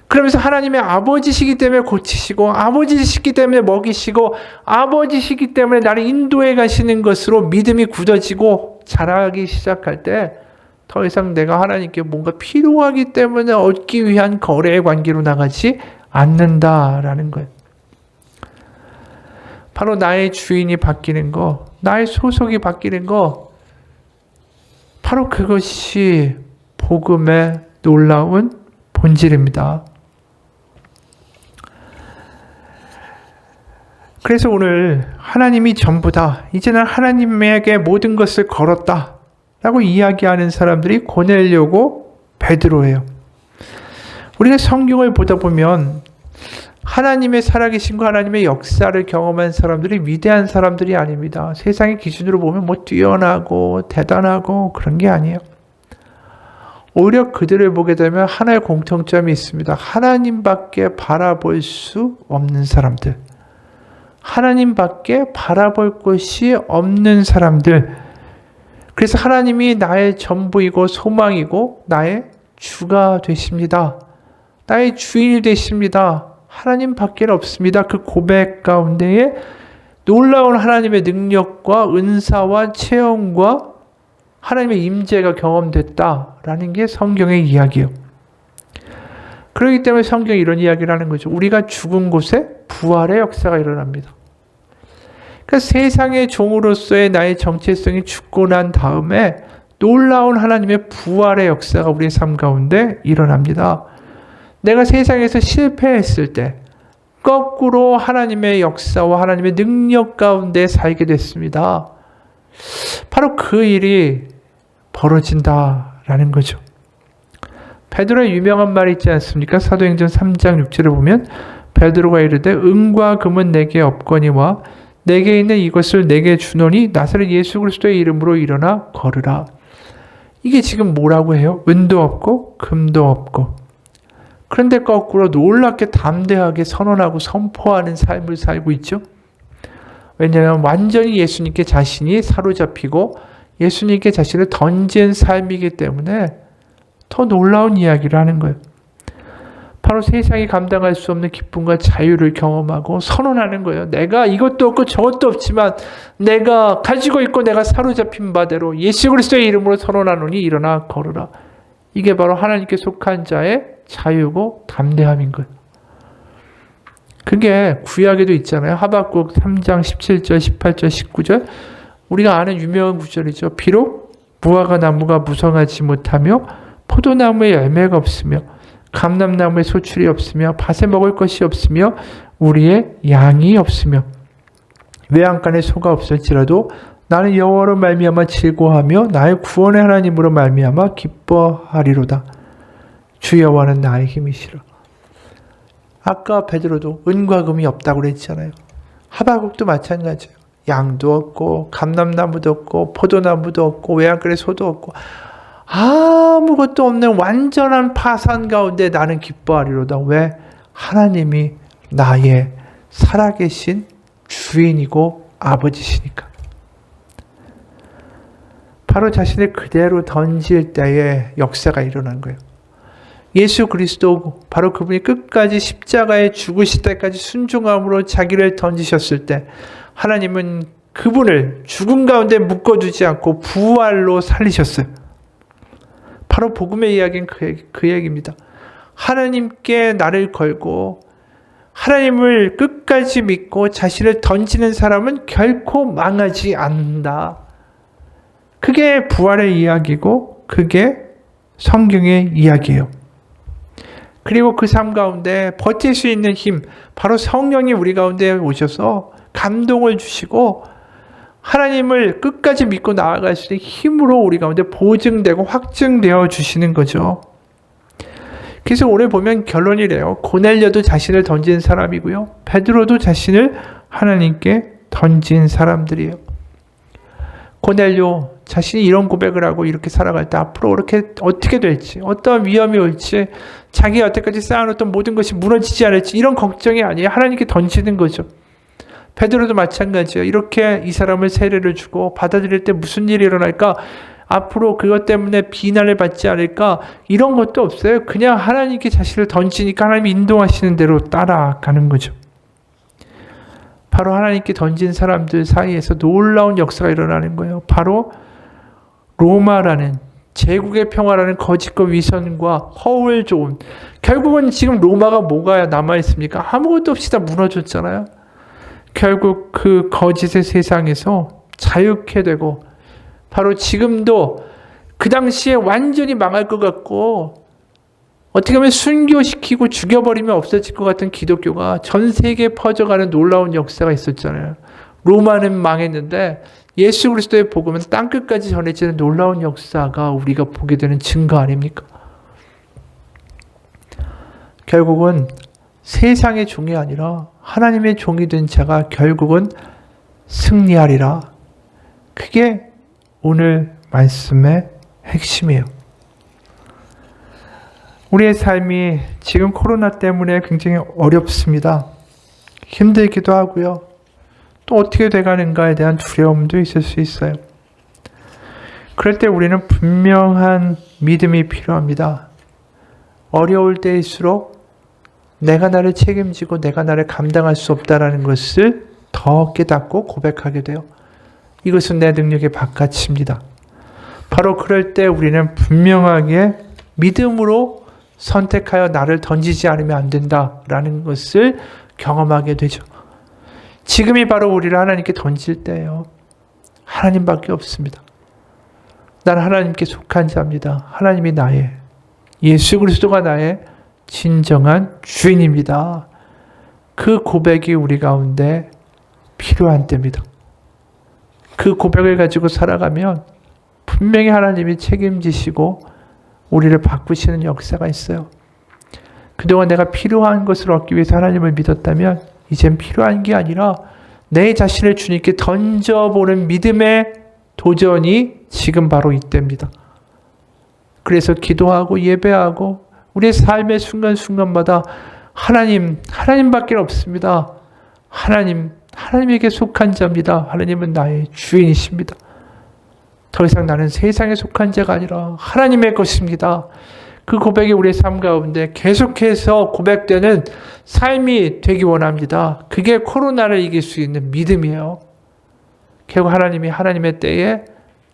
그러면서 하나님의 아버지시기 때문에 고치시고 아버지시기 때문에 먹이시고 아버지시기 때문에 나를 인도해 가시는 것으로 믿음이 굳어지고 자라기 시작할 때 더 이상 내가 하나님께 뭔가 필요하기 때문에 얻기 위한 거래의 관계로 나가지 않는다라는 거예요. 바로 나의 주인이 바뀌는 거, 나의 소속이 바뀌는 거, 바로 그것이 복음의 놀라운 본질입니다. 그래서 오늘 하나님이 전부다, 이제 난 하나님에게 모든 것을 걸었다 라고 이야기하는 사람들이 고넬료고 베드로예요. 우리가 성경을 보다 보면 하나님의 살아계신과 하나님의 역사를 경험한 사람들이 위대한 사람들이 아닙니다. 세상의 기준으로 보면 뭐 뛰어나고 대단하고 그런 게 아니에요. 오히려 그들을 보게 되면 하나의 공통점이 있습니다. 하나님밖에 바라볼 수 없는 사람들. 하나님밖에 바라볼 곳이 없는 사람들. 그래서 하나님이 나의 전부이고 소망이고 나의 주가 되십니다. 나의 주인이 되십니다. 하나님밖에 없습니다. 그 고백 가운데에 놀라운 하나님의 능력과 은사와 체험과 하나님의 임재가 경험됐다라는 게 성경의 이야기예요. 그렇기 때문에 성경이 이런 이야기를 하는 거죠. 우리가 죽은 곳에 부활의 역사가 일어납니다. 그러니까 세상의 종으로서의 나의 정체성이 죽고 난 다음에 놀라운 하나님의 부활의 역사가 우리의 삶 가운데 일어납니다. 내가 세상에서 실패했을 때, 거꾸로 하나님의 역사와 하나님의 능력 가운데 살게 됐습니다. 바로 그 일이 벌어진다라는 거죠. 베드로의 유명한 말이 있지 않습니까? 사도행전 3장 6절을 보면 베드로가 이르되 은과 금은 내게 없거니와 내게 있는 이것을 내게 주노니 나사렛 예수 그리스도의 이름으로 일어나 걸으라. 이게 지금 뭐라고 해요? 은도 없고 금도 없고. 그런데 거꾸로 놀랍게 담대하게 선언하고 선포하는 삶을 살고 있죠. 왜냐하면 완전히 예수님께 자신이 사로잡히고 예수님께 자신을 던진 삶이기 때문에 더 놀라운 이야기를 하는 거예요. 바로 세상이 감당할 수 없는 기쁨과 자유를 경험하고 선언하는 거예요. 내가 이것도 없고 저것도 없지만 내가 가지고 있고 내가 사로잡힌 바대로 예수 그리스도의 이름으로 선언하노니 일어나 걸으라. 이게 바로 하나님께 속한 자의 자유고 담대함인 거예요. 그게 구약에도 있잖아요. 하박국 3장 17절, 18절, 19절. 우리가 아는 유명한 구절이죠. 비록 무화과 나무가 무성하지 못하며 포도나무에 열매가 없으며 감람나무에 소출이 없으며 밭에 먹을 것이 없으며 우리의 양이 없으며 외양간에 소가 없을지라도 나는 여호와로 말미암아 즐거워하며 나의 구원의 하나님으로 말미암아 기뻐하리로다. 주 여호와는 나의 힘이시라. 아까 베드로도 은과 금이 없다고 그랬잖아요. 하박국도 마찬가지예요. 양도 없고 감람나무도 없고 포도나무도 없고 외양간에 소도 없고 아무것도 없는 완전한 파산 가운데 나는 기뻐하리로다. 왜? 하나님이 나의 살아계신 주인이고 아버지시니까. 바로 자신을 그대로 던질 때에 역사가 일어난 거예요. 예수 그리스도 바로 그분이 끝까지 십자가에 죽으실 때까지 순종함으로 자기를 던지셨을 때 하나님은 그분을 죽음 가운데 묶어두지 않고 부활로 살리셨어요. 바로 복음의 이야기는 그 얘기입니다. 하나님께 나를 걸고 하나님을 끝까지 믿고 자신을 던지는 사람은 결코 망하지 않는다. 그게 부활의 이야기고 그게 성경의 이야기예요. 그리고 그 삶 가운데 버틸 수 있는 힘, 바로 성령이 우리 가운데 오셔서 감동을 주시고 하나님을 끝까지 믿고 나아갈 수 있는 힘으로 우리 가운데 보증되고 확증되어 주시는 거죠. 그래서 오늘 보면 결론이래요. 고넬료도 자신을 던진 사람이고요. 베드로도 자신을 하나님께 던진 사람들이에요. 고넬료 자신이 이런 고백을 하고 이렇게 살아갈 때 앞으로 이렇게 어떻게 될지, 어떤 위험이 올지, 자기가 여태까지 쌓아놓던 모든 것이 무너지지 않을지 이런 걱정이 아니에요. 하나님께 던지는 거죠. 베드로도 마찬가지예요. 이렇게 이 사람을 세례를 주고 받아들일 때 무슨 일이 일어날까? 앞으로 그것 때문에 비난을 받지 않을까? 이런 것도 없어요. 그냥 하나님께 자신을 던지니까 하나님이 인도하시는 대로 따라가는 거죠. 바로 하나님께 던진 사람들 사이에서 놀라운 역사가 일어나는 거예요. 바로 로마라는 제국의 평화라는 거짓과 위선과 허울 좋은, 결국은 지금 로마가 뭐가 남아있습니까? 아무것도 없이 다 무너졌잖아요. 결국 그 거짓의 세상에서 자유케 되고, 바로 지금도 그 당시에 완전히 망할 것 같고 어떻게 보면 순교시키고 죽여버리면 없어질 것 같은 기독교가 전 세계에 퍼져가는 놀라운 역사가 있었잖아요. 로마는 망했는데 예수 그리스도의 복음은 땅끝까지 전해지는 놀라운 역사가 우리가 보게 되는 증거 아닙니까? 결국은 세상의 종이 아니라 하나님의 종이 된 자가 결국은 승리하리라. 그게 오늘 말씀의 핵심이에요. 우리의 삶이 지금 코로나 때문에 굉장히 어렵습니다. 힘들기도 하고요. 또 어떻게 돼가는가에 대한 두려움도 있을 수 있어요. 그럴 때 우리는 분명한 믿음이 필요합니다. 어려울 때일수록 내가 나를 책임지고 내가 나를 감당할 수 없다라는 것을 더 깨닫고 고백하게 돼요. 이것은 내 능력의 바깥입니다. 바로 그럴 때 우리는 분명하게 믿음으로 선택하여 나를 던지지 않으면 안 된다라는 것을 경험하게 되죠. 지금이 바로 우리를 하나님께 던질 때예요. 하나님밖에 없습니다. 나는 하나님께 속한 자입니다. 하나님이 나의, 예수 그리스도가 나의 진정한 주인입니다. 그 고백이 우리 가운데 필요한 때입니다. 그 고백을 가지고 살아가면 분명히 하나님이 책임지시고 우리를 바꾸시는 역사가 있어요. 그동안 내가 필요한 것을 얻기 위해서 하나님을 믿었다면 이젠 필요한 게 아니라 내 자신을 주님께 던져보는 믿음의 도전이 지금 바로 이때입니다. 그래서 기도하고 예배하고 우리의 삶의 순간순간마다 하나님밖에 없습니다. 하나님에게 속한 자입니다. 하나님은 나의 주인이십니다. 더 이상 나는 세상에 속한 자가 아니라 하나님의 것입니다. 그 고백이 우리의 삶 가운데 계속해서 고백되는 삶이 되기 원합니다. 그게 코로나를 이길 수 있는 믿음이에요. 결국 하나님이 하나님의 때에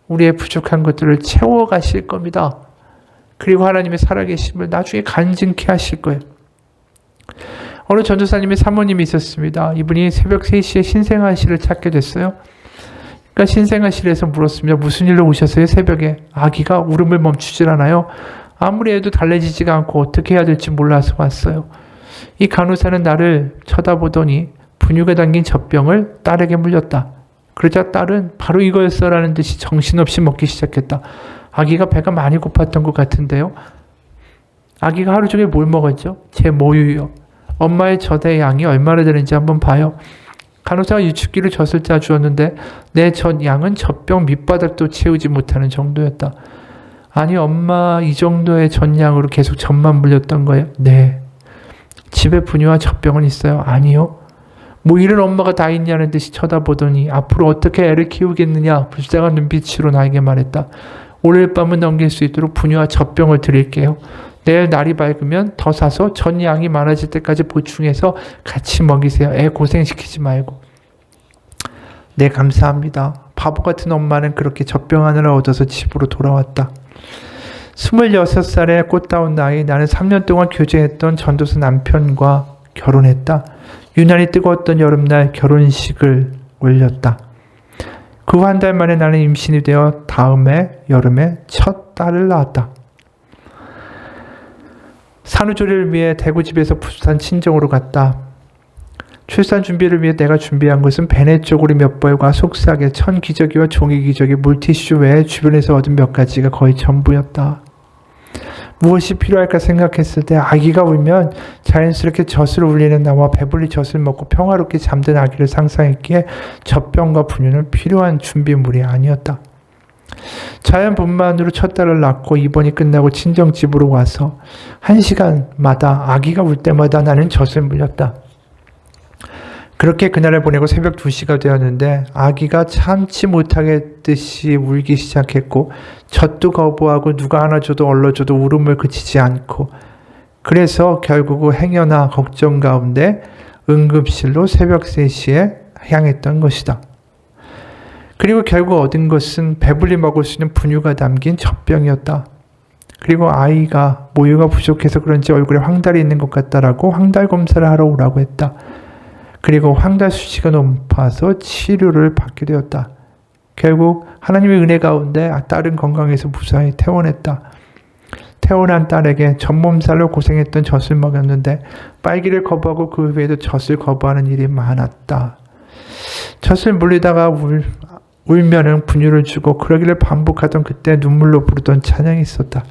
우리의 부족한 것들을 채워가실 겁니다. 그리고 하나님의 살아계심을 나중에 간증케 하실 거예요. 어느 전도사님의 사모님이 있었습니다. 이분이 새벽 3시에 신생아실을 찾게 됐어요. 그러니까 신생아실에서 물었습니다. 무슨 일로 오셨어요? 새벽에. 아기가 울음을 멈추질 않아요. 아무리 해도 달래지지가 않고 어떻게 해야 될지 몰라서 왔어요. 이 간호사는 나를 쳐다보더니 분유가 담긴 젖병을 딸에게 물렸다. 그러자 딸은 바로 이거였어라는 듯이 정신없이 먹기 시작했다. 아기가 배가 많이 고팠던 것 같은데요. 아기가 하루 종일 뭘 먹었죠? 제 모유요. 엄마의 젖의 양이 얼마나 되는지 한번 봐요. 간호사가 유축기로 젖을 짜주었는데 내 젖 양은 젖병 밑바닥도 채우지 못하는 정도였다. 아니 엄마 이 정도의 젖양으로 계속 젖만 물렸던 거예요? 네. 집에 분유와 젖병은 있어요? 아니요. 뭐 이런 엄마가 다 있냐는 듯이 쳐다보더니 앞으로 어떻게 애를 키우겠느냐 불쌍한 눈빛으로 나에게 말했다. 오늘 밤은 넘길 수 있도록 분유와 젖병을 드릴게요. 내일 날이 밝으면 더 사서 젖양이 많아질 때까지 보충해서 같이 먹이세요. 애 고생시키지 말고. 네, 감사합니다. 바보 같은 엄마는 그렇게 젖병 하나를 얻어서 집으로 돌아왔다. 26살의 꽃다운 나이, 나는 3년 동안 교제했던 전도사 남편과 결혼했다. 유난히 뜨거웠던 여름날 결혼식을 올렸다. 그 후 한 달 만에 나는 임신이 되어 다음해 여름에 첫 딸을 낳았다. 산후조리를 위해 대구집에서 부산 친정으로 갔다. 출산 준비를 위해 내가 준비한 것은 베네 쪼고리 몇 벌과 속삭여 천 기저귀와 종이 기저귀, 물티슈 외에 주변에서 얻은 몇 가지가 거의 전부였다. 무엇이 필요할까 생각했을 때 아기가 울면 자연스럽게 젖을 울리는 나와 배불리 젖을 먹고 평화롭게 잠든 아기를 상상했기에 젖병과 분유는 필요한 준비물이 아니었다. 자연분만으로 첫 딸을 낳고 입원이 끝나고 친정집으로 와서 1시간마다 아기가 울 때마다 나는 젖을 물렸다. 그렇게 그날을 보내고 새벽 2시가 되었는데 아기가 참지 못하겠듯이 울기 시작했고 젖도 거부하고 누가 안아줘도 얼러줘도 울음을 그치지 않고 그래서 결국 행여나 걱정 가운데 응급실로 새벽 3시에 향했던 것이다. 그리고 결국 얻은 것은 배불리 먹을 수 있는 분유가 담긴 젖병이었다. 그리고 아이가 모유가 부족해서 그런지 얼굴에 황달이 있는 것 같다라고 황달 검사를 하러 오라고 했다. 그리고 황달 수치가 높아서 치료를 받게 되었다. 결국 하나님의 은혜 가운데 딸은 건강해서 무사히 퇴원했다. 퇴원한 딸에게 전몸살로 고생했던 젖을 먹였는데 빨기를 거부하고 그 외에도 젖을 거부하는 일이 많았다. 젖을 물리다가 울면은 분유를 주고 그러기를 반복하던 그때 눈물로 부르던 찬양이 있었다.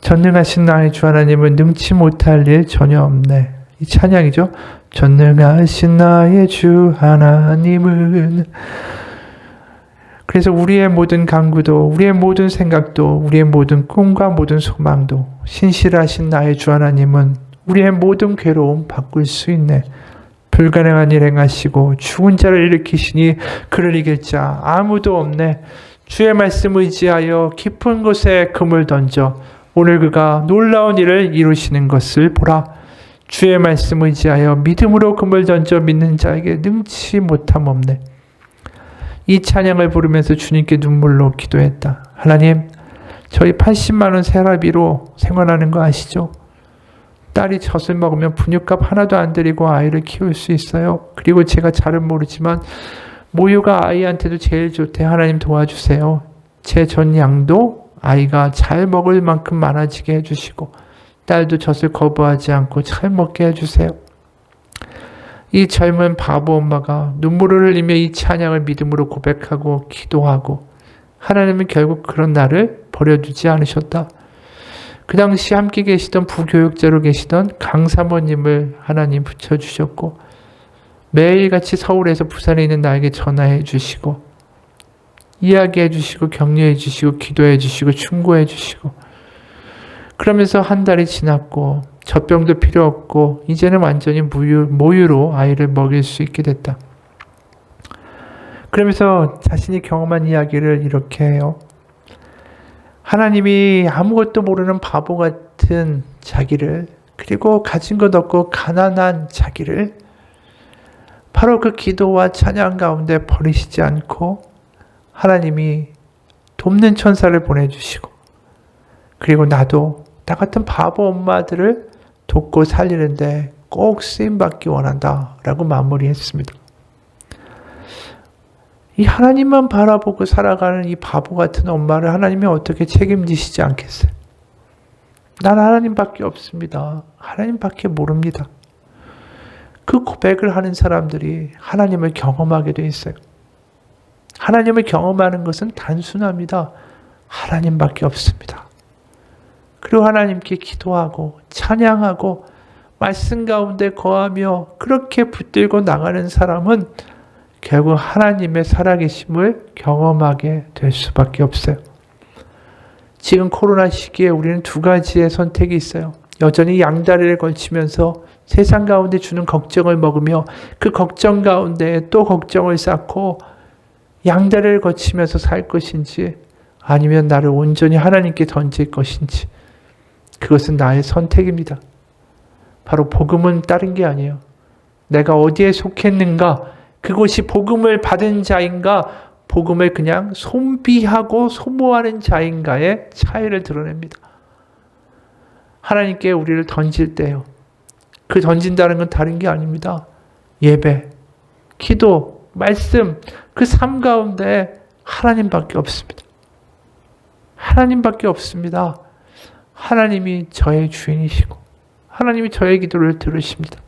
전능하신 나의 주 하나님은 능치 못할 일 전혀 없네. 이 찬양이죠. 전능하신 나의 주 하나님은. 그래서 우리의 모든 간구도 우리의 모든 생각도 우리의 모든 꿈과 모든 소망도 신실하신 나의 주 하나님은 우리의 모든 괴로움 바꿀 수 있네. 불가능한 일 행하시고 죽은 자를 일으키시니 그를 이길 자 아무도 없네. 주의 말씀 의지하여 깊은 곳에 금을 던져 오늘 그가 놀라운 일을 이루시는 것을 보라. 주의 말씀 의지하여 믿음으로 금을 던져 믿는 자에게 능치 못함 없네. 이 찬양을 부르면서 주님께 눈물로 기도했다. 하나님, 저희 80만 원 세라비로 생활하는 거 아시죠? 딸이 젖을 먹으면 분유값 하나도 안 들이고 아이를 키울 수 있어요. 그리고 제가 잘은 모르지만 모유가 아이한테도 제일 좋대. 하나님 도와주세요. 제 전양도 아이가 잘 먹을 만큼 많아지게 해주시고 딸도 젖을 거부하지 않고 잘 먹게 해주세요. 이 젊은 바보 엄마가 눈물을 흘리며 이 찬양을 믿음으로 고백하고 기도하고 하나님은 결국 그런 나를 버려두지 않으셨다. 그 당시 함께 계시던 부교육자로 계시던 강사모님을 하나님 붙여주셨고 매일같이 서울에서 부산에 있는 나에게 전화해 주시고 이야기해 주시고 격려해 주시고 기도해 주시고 충고해 주시고 그러면서 한 달이 지났고 젖병도 필요 없고 이제는 완전히 모유로 아이를 먹일 수 있게 됐다. 그러면서 자신이 경험한 이야기를 이렇게 해요. 하나님이 아무것도 모르는 바보 같은 자기를 그리고 가진 것 없고 가난한 자기를 바로 그 기도와 찬양 가운데 버리시지 않고 하나님이 돕는 천사를 보내주시고 그리고 나도 나 같은 바보 엄마들을 돕고 살리는데 꼭 쓰임받기 원한다 라고 마무리했습니다. 이 하나님만 바라보고 살아가는 이 바보 같은 엄마를 하나님이 어떻게 책임지시지 않겠어요? 난 하나님밖에 없습니다. 하나님밖에 모릅니다. 그 고백을 하는 사람들이 하나님을 경험하게 돼 있어요. 하나님을 경험하는 것은 단순합니다. 하나님밖에 없습니다. 그리고 하나님께 기도하고 찬양하고 말씀 가운데 거하며 그렇게 붙들고 나가는 사람은 결국 하나님의 살아계심을 경험하게 될 수밖에 없어요. 지금 코로나 시기에 우리는 두 가지의 선택이 있어요. 여전히 양다리를 걸치면서 세상 가운데 주는 걱정을 먹으며 그 걱정 가운데 또 걱정을 쌓고 양다리를 거치면서 살 것인지 아니면 나를 온전히 하나님께 던질 것인지 그것은 나의 선택입니다. 바로 복음은 다른 게 아니에요. 내가 어디에 속했는가 그곳이 복음을 받은 자인가 복음을 그냥 손비하고 소모하는 자인가의 차이를 드러냅니다. 하나님께 우리를 던질 때요. 그 던진다는 건 다른 게 아닙니다. 예배, 기도, 말씀 그 삶 가운데 하나님밖에 없습니다. 하나님밖에 없습니다. 하나님이 저의 주인이시고 하나님이 저의 기도를 들으십니다.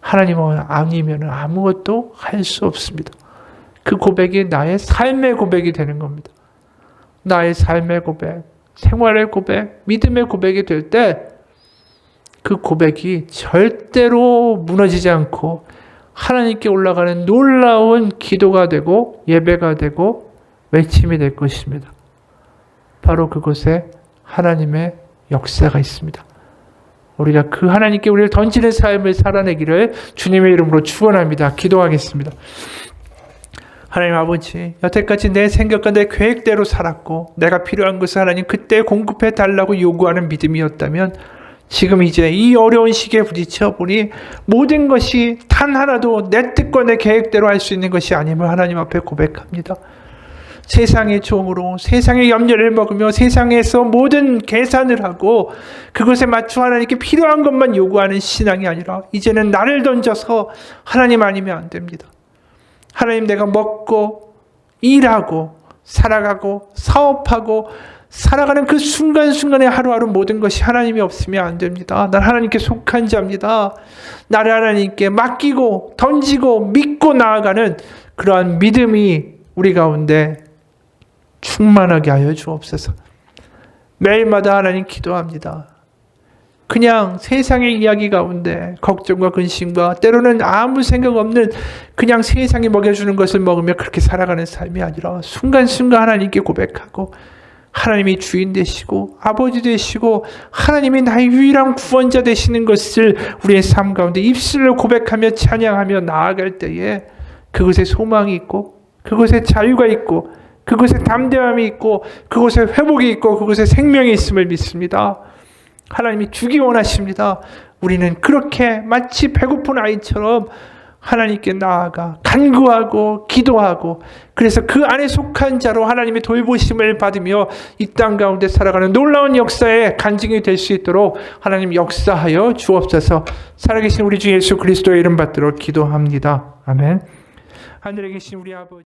하나님은 아니면 아무것도 할 수 없습니다. 그 고백이 나의 삶의 고백이 되는 겁니다. 나의 삶의 고백, 생활의 고백, 믿음의 고백이 될 때 그 고백이 절대로 무너지지 않고 하나님께 올라가는 놀라운 기도가 되고 예배가 되고 외침이 될 것입니다. 바로 그곳에 하나님의 역사가 있습니다. 우리가 그 하나님께 우리를 던지는 삶을 살아내기를 주님의 이름으로 축원합니다. 기도하겠습니다. 하나님 아버지, 여태까지 내 생각과 내 계획대로 살았고 내가 필요한 것을 하나님 그때 공급해 달라고 요구하는 믿음이었다면 지금 이제 이 어려운 시기에 부딪혀 보니 모든 것이 단 하나도 내 뜻과 내 계획대로 할 수 있는 것이 아님을 하나님 앞에 고백합니다. 세상의 종으로 세상의 염려를 먹으며 세상에서 모든 계산을 하고 그것에 맞춰 하나님께 필요한 것만 요구하는 신앙이 아니라 이제는 나를 던져서 하나님 아니면 안 됩니다. 하나님 내가 먹고 일하고 살아가고 사업하고 살아가는 그 순간순간의 하루하루 모든 것이 하나님이 없으면 안 됩니다. 난 하나님께 속한 자입니다. 나를 하나님께 맡기고 던지고 믿고 나아가는 그러한 믿음이 우리 가운데 충만하게 하여 주옵소서. 매일마다 하나님 기도합니다. 그냥 세상의 이야기 가운데 걱정과 근심과 때로는 아무 생각 없는 그냥 세상이 먹여주는 것을 먹으며 그렇게 살아가는 삶이 아니라 순간순간 하나님께 고백하고 하나님이 주인 되시고 아버지 되시고 하나님이 나의 유일한 구원자 되시는 것을 우리의 삶 가운데 입술로 고백하며 찬양하며 나아갈 때에 그곳에 소망이 있고 그곳에 자유가 있고 그곳에 담대함이 있고 그곳에 회복이 있고 그곳에 생명이 있음을 믿습니다. 하나님이 주기 원하십니다. 우리는 그렇게 마치 배고픈 아이처럼 하나님께 나아가 간구하고 기도하고 그래서 그 안에 속한 자로 하나님의 돌보심을 받으며 이 땅 가운데 살아가는 놀라운 역사의 간증이 될 수 있도록 하나님 역사하여 주옵소서. 살아계신 우리 주 예수 그리스도의 이름 받들어 기도합니다. 아멘. 하늘에 계신 우리 아버지